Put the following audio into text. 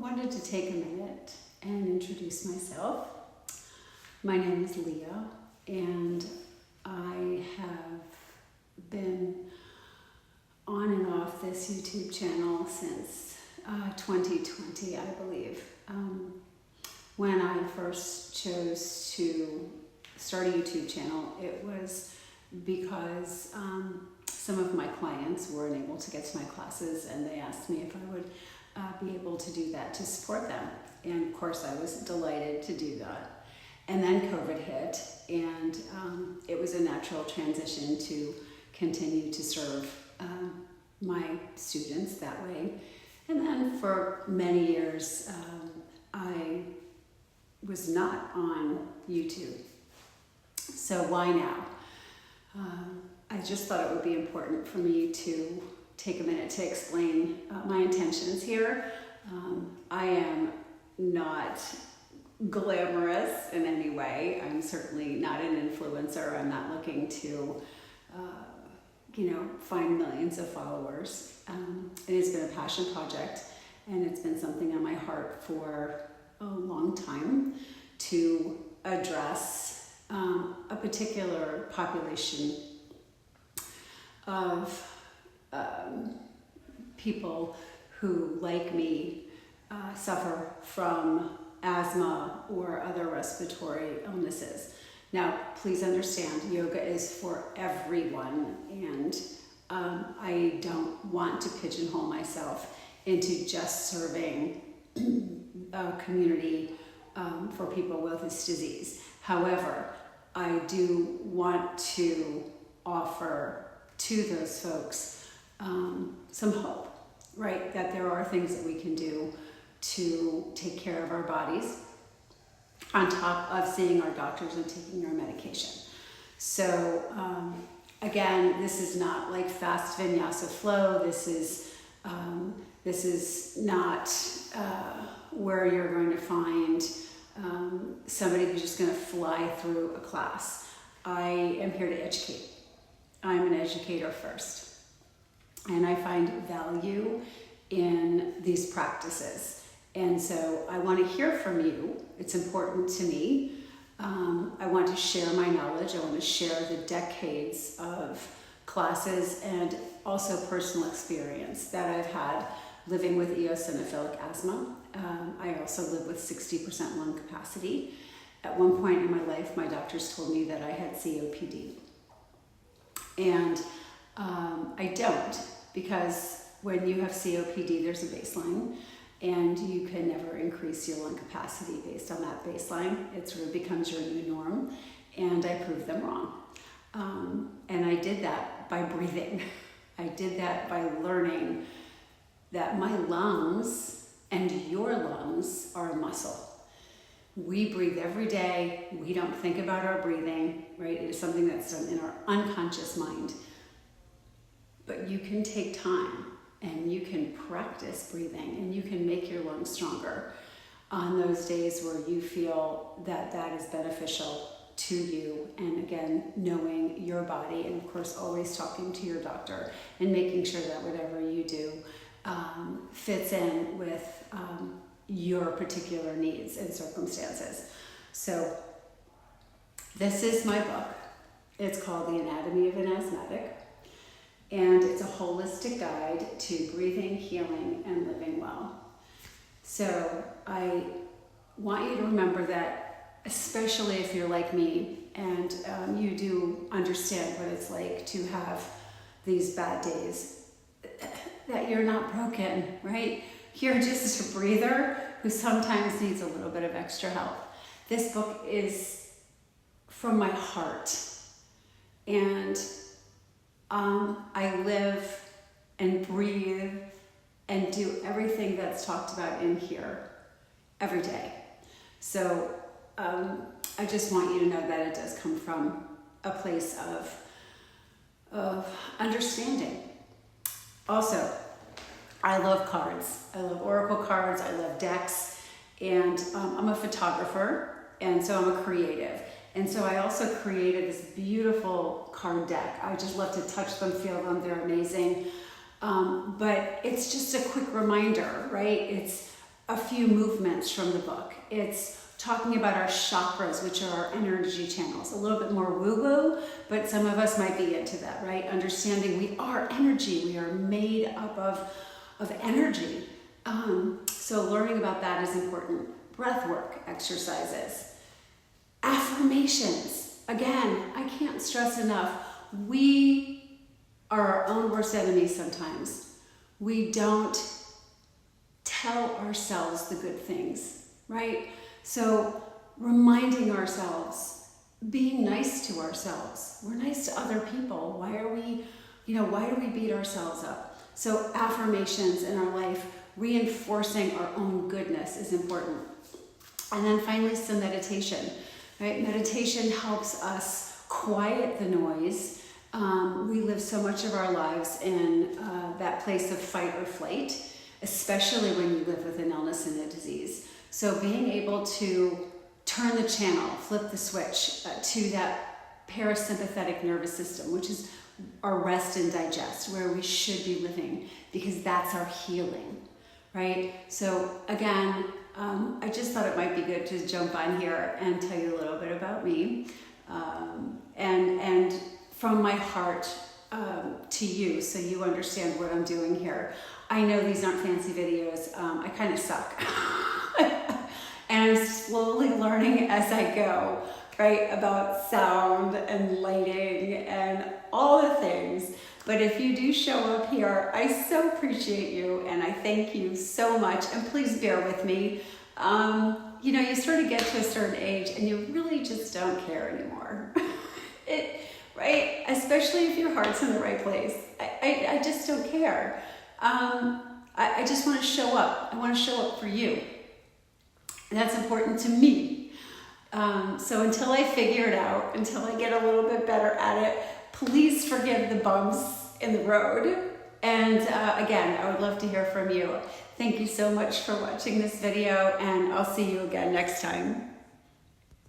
wanted to take a minute and introduce myself. My name is Leah, and I have been on and off this YouTube channel since 2020, I believe. When I first chose to start a YouTube channel, it was because some of my clients weren't able to get to my classes, and they asked me if I would be able to do that to support them. And of course, I was delighted to do that. And then COVID hit, and it was a natural transition to continue to serve my students that way. And then for many years, I was not on YouTube. So why now? I just thought it would be important for me to take a minute to explain my intentions here. I am not glamorous in any way. I'm certainly not an influencer. I'm not looking to, find millions of followers. It has been a passion project, and it's been something on my heart for a long time to address a particular population of people who, like me, suffer from asthma or other respiratory illnesses. Now, please understand, yoga is for everyone, and I don't want to pigeonhole myself into just serving a community for people with this disease. However, I do want to offer to those folks some hope, right? That there are things that we can do to take care of our bodies on top of seeing our doctors and taking our medication. So again, this is not like fast vinyasa flow. This is not where you're going to find somebody who's just going to fly through a class. I am here to educate. I'm an educator first, and I find value in these practices. And so I want to hear from you. It's important to me. I want to share my knowledge. I want to share the decades of classes and also personal experience that I've had living with eosinophilic asthma. I also live with 60% lung capacity. At one point in my life, my doctors told me that I had COPD. And I don't, because when you have COPD, there's a baseline, and you can never increase your lung capacity based on that baseline. It sort of becomes your new norm, and I proved them wrong. And I did that by breathing. I did that by learning that my lungs and your lungs are a muscle. We breathe every day. We don't think about our breathing, right? It is something that's done in our unconscious mind. But you can take time and you can practice breathing, and you can make your lungs stronger on those days where you feel that that is beneficial to you. And again, knowing your body, and of course always talking to your doctor and making sure that whatever you do fits in with your particular needs and circumstances. So this is my book. It's called The Anatomy of an Asthmatic, and it's a holistic guide to breathing, healing, and living well. So I want you to remember that, especially if you're like me and you do understand what it's like to have these bad days, that you're not broken, right? You're just a breather who sometimes needs a little bit of extra help. This book is from my heart, and I live and breathe and do everything that's talked about in here every day. So I just want you to know that it does come from a place of understanding. Also, I love cards. I love oracle cards. I love decks. And I'm a photographer, and so I'm a creative. And so I also created this beautiful card deck. I just love to touch them, feel them. They're amazing. But it's just a quick reminder, right? It's a few movements from the book. It's talking about our chakras, which are our energy channels. A little bit more woo-woo, but some of us might be into that, right? Understanding we are energy. We are made up of energy. So learning about that is important. Breathwork exercises. Affirmations. Again, I can't stress enough. We are our own worst enemies sometimes. We don't tell ourselves the good things, right? So reminding ourselves, being nice to ourselves. We're nice to other people. Why do we beat ourselves up? So affirmations in our life, reinforcing our own goodness is important. And then finally, some meditation, right? Meditation helps us quiet the noise. We live so much of our lives in that place of fight or flight, especially when you live with an illness and a disease. So being able to turn the channel, flip the switch to that parasympathetic nervous system, which is our rest and digest, where we should be living, because that's our healing, right? So again, I just thought it might be good to jump on here and tell you a little bit about me, and from my heart to you, so you understand what I'm doing here. I know these aren't fancy videos. I kind of suck. And I'm slowly learning as I go, right, about sound and lighting and all the things. But if you do show up here, I so appreciate you, and I thank you so much. And please bear with me. You sort of get to a certain age and you really just don't care anymore. Right? Especially if your heart's in the right place. I just don't care. I just want to show up. I want to show up for you. And that's important to me. So until I figure it out, until I get a little bit better at it, please forgive the bumps in the road. And again, I would love to hear from you. Thank you so much for watching this video, and I'll see you again next time.